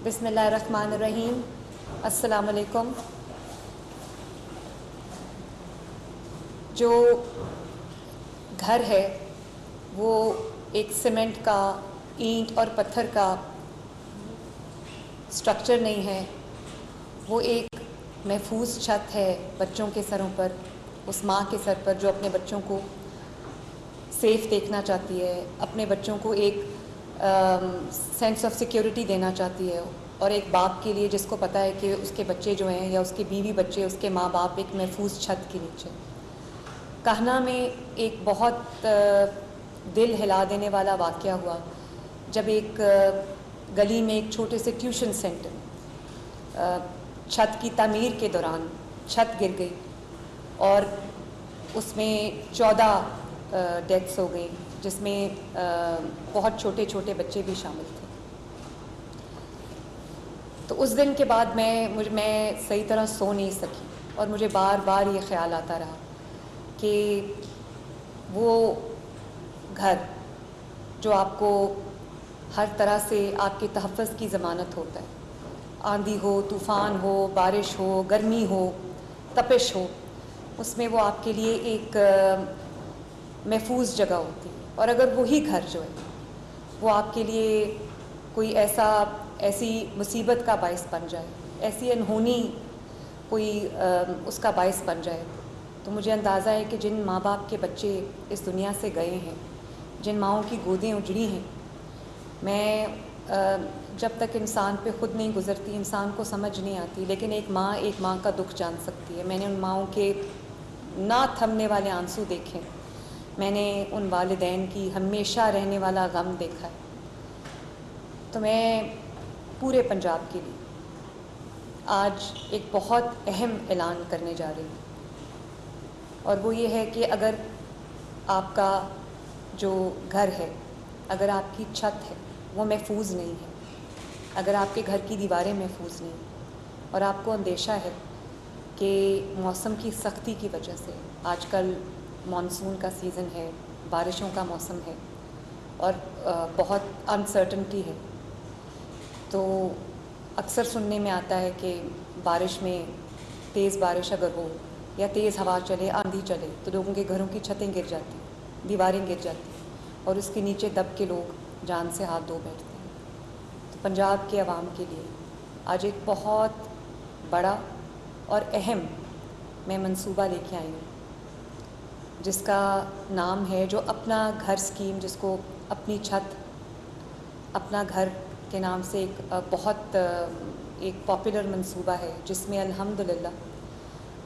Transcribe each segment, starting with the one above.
بسم اللہ الرحمن الرحیم. السلام علیکم. جو گھر ہے وہ ایک سیمنٹ کا، اینٹ اور پتھر کا سٹرکچر نہیں ہے. وہ ایک محفوظ چھت ہے بچوں کے سروں پر، اس ماں کے سر پر جو اپنے بچوں کو سیف دیکھنا چاہتی ہے، اپنے بچوں کو ایک سینس آف سیکیورٹی دینا چاہتی ہے. اور ایک باپ کے لیے جس کو پتہ ہے کہ اس کے بچے جو ہیں یا اس کے بیوی بچے، اس کے ماں باپ ایک محفوظ چھت کے نیچے. کہنا میں ایک بہت دل ہلا دینے والا واقعہ ہوا جب ایک گلی میں ایک چھوٹے سے ٹیوشن سینٹر میں چھت کی تعمیر کے دوران چھت گر گئی اور اس میں 14 ڈیتھس ہو گئیں، جس میں بہت چھوٹے چھوٹے بچے بھی شامل تھے. تو اس دن کے بعد میں صحیح طرح سو نہیں سکی اور مجھے بار بار یہ خیال آتا رہا کہ وہ گھر جو آپ کو ہر طرح سے آپ کے تحفظ کی ضمانت ہوتا ہے، آندھی ہو، طوفان ہو، بارش ہو، گرمی ہو، تپش ہو، اس میں وہ آپ کے لیے ایک محفوظ جگہ ہوتی ہے. اور اگر وہی گھر جو ہے وہ آپ کے لیے کوئی ایسی مصیبت کا باعث بن جائے، ایسی انہونی کوئی اس کا باعث بن جائے، تو مجھے اندازہ ہے کہ جن ماں باپ کے بچے اس دنیا سے گئے ہیں، جن ماؤں کی گودیں اجڑی ہیں، میں جب تک انسان پہ خود نہیں گزرتی انسان کو سمجھ نہیں آتی، لیکن ایک ماں کا دکھ جان سکتی ہے. میں نے ان ماؤں کے نہ تھمنے والے آنسو دیکھے، میں نے ان والدین کی ہمیشہ رہنے والا غم دیکھا ہے. تو میں پورے پنجاب کے لیے آج ایک بہت اہم اعلان کرنے جا رہی ہوں، اور وہ یہ ہے کہ اگر آپ کا جو گھر ہے، اگر آپ کی چھت ہے وہ محفوظ نہیں ہے، اگر آپ کے گھر کی دیواریں محفوظ نہیں ہیں، اور آپ کو اندیشہ ہے کہ موسم کی سختی کی وجہ سے، آج کل مانسون کا سیزن ہے، بارشوں کا موسم ہے اور بہت انسرٹنٹی ہے، تو اکثر سننے میں آتا ہے کہ بارش میں، تیز بارش اگر ہو یا تیز ہوا چلے، آندھی چلے، تو لوگوں کے گھروں کی چھتیں گر جاتی ہیں، دیواریں گر جاتی ہیں اور اس کے نیچے دب کے لوگ جان سے ہاتھ دھو بیٹھتے ہیں. تو پنجاب کے عوام کے لیے آج ایک بہت بڑا اور اہم میں منصوبہ لے کے آئی ہوں، جس کا نام ہے جو اپنا گھر اسکیم، جس کو اپنی چھت اپنا گھر کے نام سے ایک پاپولر منصوبہ ہے، جس میں الحمدللہ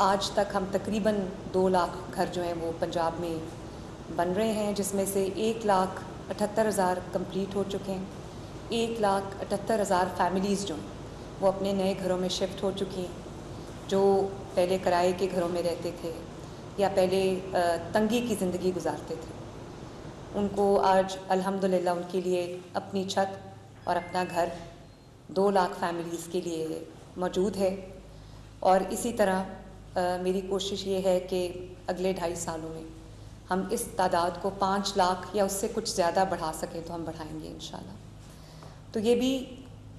آج تک ہم تقریباً 2 لاکھ گھر جو ہیں وہ پنجاب میں بن رہے ہیں، جس میں سے 1,78,000 کمپلیٹ ہو چکے ہیں. 1,78,000 فیملیز جو ہیں وہ اپنے نئے گھروں میں شفٹ ہو چکی ہیں، جو پہلے کرائے کے گھروں میں رہتے تھے یا پہلے تنگی کی زندگی گزارتے تھے. ان کو آج الحمدللہ ان کے لیے اپنی چھت اور اپنا گھر 2 لاکھ فیملیز کے لیے موجود ہے. اور اسی طرح میری کوشش یہ ہے کہ اگلے 2.5 سالوں میں ہم اس تعداد کو 5 لاکھ یا اس سے کچھ زیادہ بڑھا سکیں تو ہم بڑھائیں گے انشاءاللہ. تو یہ بھی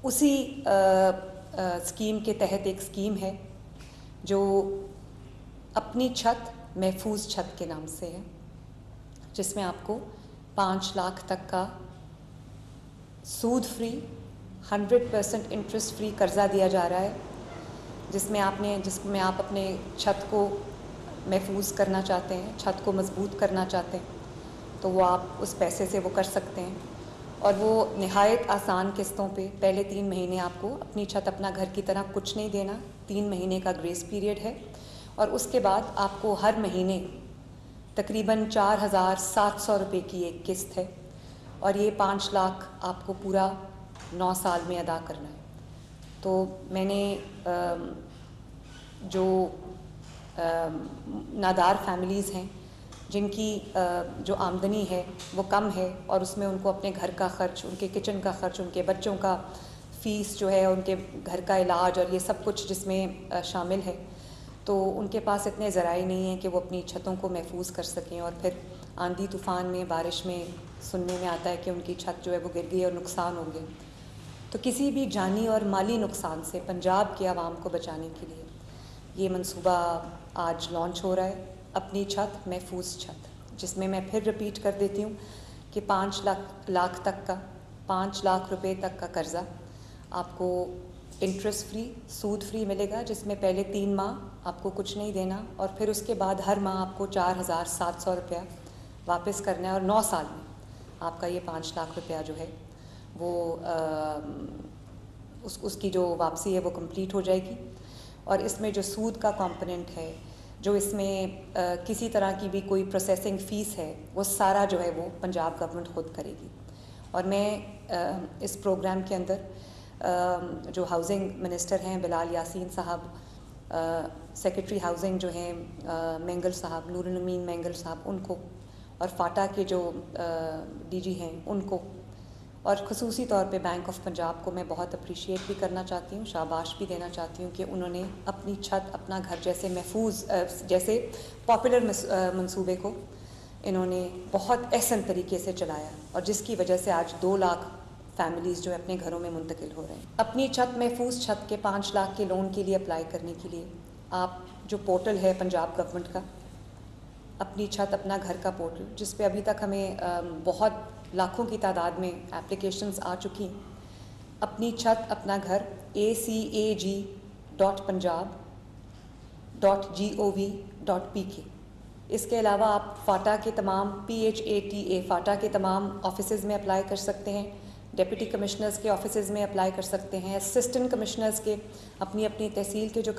اسی اسکیم کے تحت ایک اسکیم ہے جو اپنی چھت محفوظ چھت کے نام سے ہے، جس میں آپ کو 5 لاکھ تک کا سود فری، 100% انٹرسٹ فری قرضہ دیا جا رہا ہے، جس میں آپ اپنے چھت کو محفوظ کرنا چاہتے ہیں، چھت کو مضبوط کرنا چاہتے ہیں، تو وہ آپ اس پیسے سے وہ کر سکتے ہیں. اور وہ نہایت آسان قسطوں پہ، پہلے 3 مہینے آپ کو اپنی چھت اپنا گھر کی طرح کچھ نہیں دینا، 3 مہینے کا گریس پیریڈ ہے، اور اس کے بعد آپ کو ہر مہینے تقریباً 4,700 روپے کی ایک قسط ہے، اور یہ 5 لاکھ آپ کو پورا 9 سال میں ادا کرنا ہے. تو میں نے جو نادار فیملیز ہیں، جن کی جو آمدنی ہے وہ کم ہے، اور اس میں ان کو اپنے گھر کا خرچ، ان کے کچن کا خرچ، ان کے بچوں کا فیس جو ہے، ان کے گھر کا علاج اور یہ سب کچھ جس میں شامل ہے، تو ان کے پاس اتنے ذرائع نہیں ہیں کہ وہ اپنی چھتوں کو محفوظ کر سکیں. اور پھر آندھی طوفان میں، بارش میں سننے میں آتا ہے کہ ان کی چھت جو ہے وہ گر گئی اور نقصان ہو گیا. تو کسی بھی جانی اور مالی نقصان سے پنجاب کے عوام کو بچانے کے لیے یہ منصوبہ آج لانچ ہو رہا ہے، اپنی چھت محفوظ چھت، جس میں پھر رپیٹ کر دیتی ہوں کہ 5 لاکھ تک کا 5 لاکھ روپے تک کا قرضہ آپ کو انٹرسٹ فری، سود فری ملے گا، جس میں پہلے 3 ماہ آپ کو کچھ نہیں دینا اور پھر اس کے بعد ہر ماہ آپ کو 4,700 روپیہ واپس کرنا ہے، اور 9 سال میں آپ کا یہ 5 لاکھ روپیہ جو ہے وہ اس کی جو واپسی ہے وہ کمپلیٹ ہو جائے گی۔ اور اس میں جو سود کا کمپوننٹ ہے، جو اس میں کسی طرح کی بھی کوئی پروسیسنگ فیس ہے، وہ سارا جو ہے وہ پنجاب گورنمنٹ خود کرے گی۔ اور میں اس پروگرام کے اندر جو ہاؤسنگ منسٹر ہیں بلال یاسین صاحب، سیکرٹری ہاؤسنگ جو ہیں مینگل صاحب، نور الامین مینگل صاحب، ان کو، اور فاٹا کے جو ڈی جی ہیں ان کو، اور خصوصی طور پہ بینک آف پنجاب کو میں بہت اپریشیٹ بھی کرنا چاہتی ہوں، شاباش بھی دینا چاہتی ہوں کہ انہوں نے اپنی چھت اپنا گھر جیسے محفوظ جیسے پاپولر منصوبے کو انہوں نے بہت احسن طریقے سے چلایا، اور جس کی وجہ سے آج 2 لاکھ فیملیز جو اپنے گھروں میں منتقل ہو رہے ہیں۔ اپنی چھت محفوظ چھت کے 5 لاکھ کے لون کے لیے اپلائی کرنے کے لیے آپ جو پورٹل ہے پنجاب گورنمنٹ کا، اپنی چھت اپنا گھر کا پورٹل، جس پہ ابھی تک ہمیں بہت لاکھوں کی تعداد میں اپلیکیشنز آ چکی ہیں، اپنی چھت اپنا گھر acag.punjab.gov.pk۔ اس کے علاوہ آپ فاٹا کے تمام PHATA فاٹا کے تمام آفیسز میں اپلائی کر سکتے ہیں، ڈپٹی کمشنرز کے آفیسز میں اپلائی کر سکتے ہیں، اسسٹنٹ کمشنرز کے اپنی اپنی تحصیل کے جو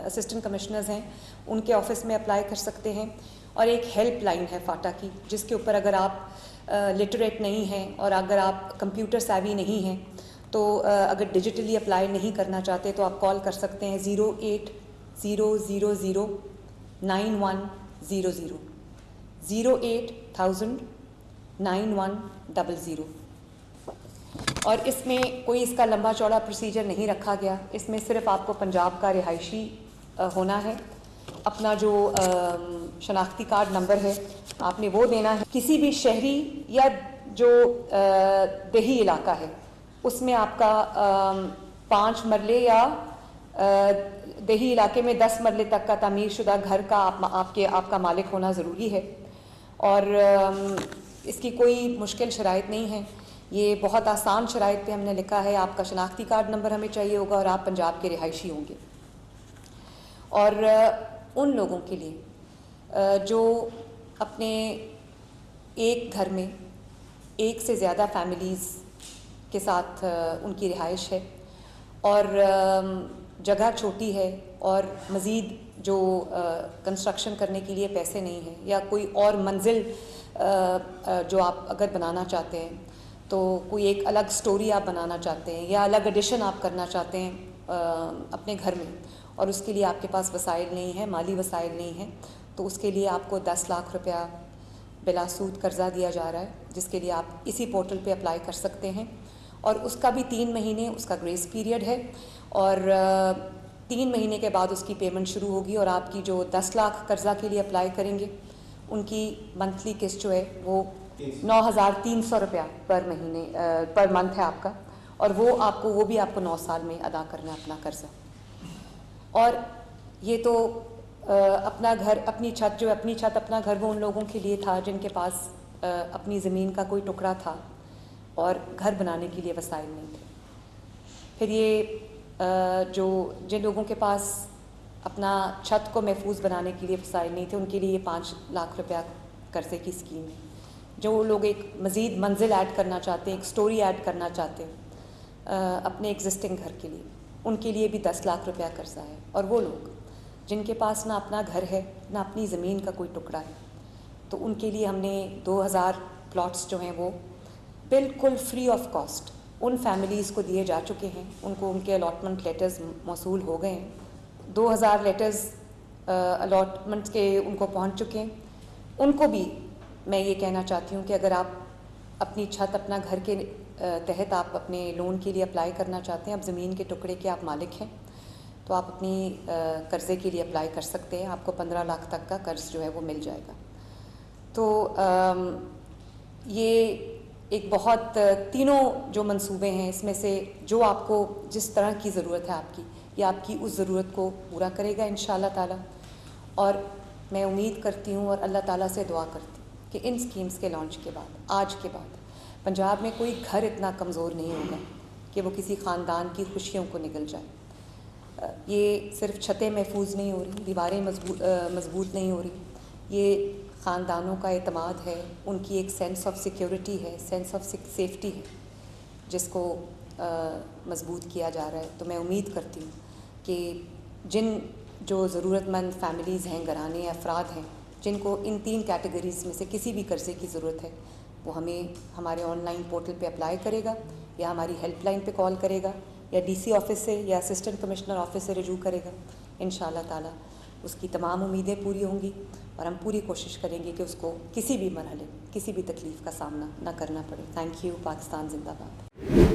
اسسٹنٹ کمشنرز ہیں ان کے آفس میں اپلائی کر سکتے ہیں۔ اور ایک ہیلپ لائن ہے فاٹا کی، جس کے اوپر اگر آپ لٹریٹ نہیں ہیں اور اگر آپ کمپیوٹر سیوی نہیں ہیں تو اگر ڈیجیٹلی اپلائی نہیں کرنا چاہتے تو آپ کال کر سکتے ہیں 08000 9100 08000 9100۔ اور اس میں کوئی اس کا لمبا چوڑا پروسیجر نہیں رکھا گیا، اس میں صرف آپ کو پنجاب کا رہائشی ہونا ہے، اپنا جو شناختی کارڈ نمبر ہے آپ نے وہ دینا ہے۔ کسی بھی شہری یا جو دیہی علاقہ ہے اس میں آپ کا 5 مرلے یا دیہی علاقے میں 10 مرلے تک کا تعمیر شدہ گھر کا آپ کا مالک ہونا ضروری ہے، اور اس کی کوئی مشکل شرائط نہیں ہے، یہ بہت آسان شرائط پہ ہم نے لکھا ہے۔ آپ کا شناختی کارڈ نمبر ہمیں چاہیے ہوگا اور آپ پنجاب کے رہائشی ہوں گے۔ اور ان لوگوں کے لیے جو اپنے ایک گھر میں ایک سے زیادہ فیملیز کے ساتھ ان کی رہائش ہے اور جگہ چھوٹی ہے اور مزید جو کنسٹرکشن کرنے کے لیے پیسے نہیں ہیں، یا کوئی اور منزل جو آپ اگر بنانا چاہتے ہیں تو کوئی ایک الگ سٹوری آپ بنانا چاہتے ہیں یا الگ ایڈیشن آپ کرنا چاہتے ہیں اپنے گھر میں، اور اس کے لیے آپ کے پاس وسائل نہیں ہیں، مالی وسائل نہیں ہیں، تو اس کے لیے آپ کو 10 لاکھ روپیہ بلا سود قرضہ دیا جا رہا ہے، جس کے لیے آپ اسی پورٹل پہ اپلائی کر سکتے ہیں، اور اس کا بھی 3 مہینے اس کا گریس پیریڈ ہے، اور 3 مہینے کے بعد اس کی پیمنٹ شروع ہوگی، اور آپ کی جو 10 لاکھ قرضہ کے لیے اپلائی کریں گے ان کی منتھلی قسط جو ہے وہ 9,300 روپیہ پر منتھ ہے آپ کا، اور وہ بھی آپ کو 9 سال میں ادا کرنا ہے اپنا قرضہ۔ اور یہ تو اپنا گھر اپنی چھت اپنا گھر وہ ان لوگوں کے لیے تھا جن کے پاس اپنی زمین کا کوئی ٹکڑا تھا اور گھر بنانے کے لیے وسائل نہیں تھے۔ پھر یہ جن لوگوں کے پاس اپنا چھت کو محفوظ بنانے کے لیے وسائل نہیں تھے ان کے لیے یہ 5 لاکھ روپیہ قرضے کی اسکیم ہے۔ جو لوگ ایک مزید منزل ایڈ کرنا چاہتے ہیں، ایک سٹوری ایڈ کرنا چاہتے ہیں اپنے ایگزسٹنگ گھر کے لیے، ان کے لیے بھی 10 لاکھ روپیہ قرضہ ہے۔ اور وہ لوگ جن کے پاس نہ اپنا گھر ہے نہ اپنی زمین کا کوئی ٹکڑا ہے، تو ان کے لیے ہم نے 2000 پلاٹس جو ہیں وہ بالکل free of cost in families کو دیے جا چکے ہیں، ان کو ان کے الاٹمنٹ لیٹرز موصول ہو گئے ہیں، 2000 لیٹرز الاٹمنٹ کے ان کو پہنچ چکے ہیں۔ ان کو بھی میں یہ کہنا چاہتی ہوں کہ اگر آپ اپنی چھت اپنا گھر کے تحت آپ اپنے لون کے لیے اپلائی کرنا چاہتے ہیں، اب زمین کے ٹکڑے کے آپ مالک ہیں، تو آپ اپنی قرضے کے لیے اپلائی کر سکتے ہیں، آپ کو 15 لاکھ تک کا قرض جو ہے وہ مل جائے گا۔ تو یہ ایک بہت تینوں جو منصوبے ہیں اس میں سے جو آپ کو جس طرح کی ضرورت ہے آپ کی، یہ آپ کی اس ضرورت کو پورا کرے گا انشاءاللہ تعالیٰ. اور میں امید کرتی ہوں اور اللہ تعالیٰ سے دعا کرتی ہوں کہ ان سکیمز کے لانچ کے بعد، آج کے بعد پنجاب میں کوئی گھر اتنا کمزور نہیں ہوگا کہ وہ کسی خاندان کی خوشیوں کو نگل جائے. یہ صرف چھتیں محفوظ نہیں ہو رہی، دیواریں مضبوط نہیں ہو رہی، یہ خاندانوں کا اعتماد ہے، ان کی ایک سینس آف سیکیورٹی ہے، سینس آف سیفٹی ہے جس کو مضبوط کیا جا رہا ہے. تو میں امید کرتی ہوں کہ جن جو ضرورت مند فیملیز ہیں، گھرانے افراد ہیں جن کو ان 3 کیٹیگریز میں سے کسی بھی قرضے کی ضرورت ہے، وہ ہمیں ہمارے آن لائن پورٹل پہ اپلائی کرے گا یا ہماری ہیلپ لائن پہ کال کرے گا یا ڈی سی آفس سے یا اسسٹنٹ کمشنر آفس سے رجوع کرے گا. انشاءاللہ تعالیٰ اس کی تمام امیدیں پوری ہوں گی اور ہم پوری کوشش کریں گے کہ اس کو کسی بھی مرحلے، کسی بھی تکلیف کا سامنا نہ کرنا پڑے. Thank you. پاکستان زندہ باد.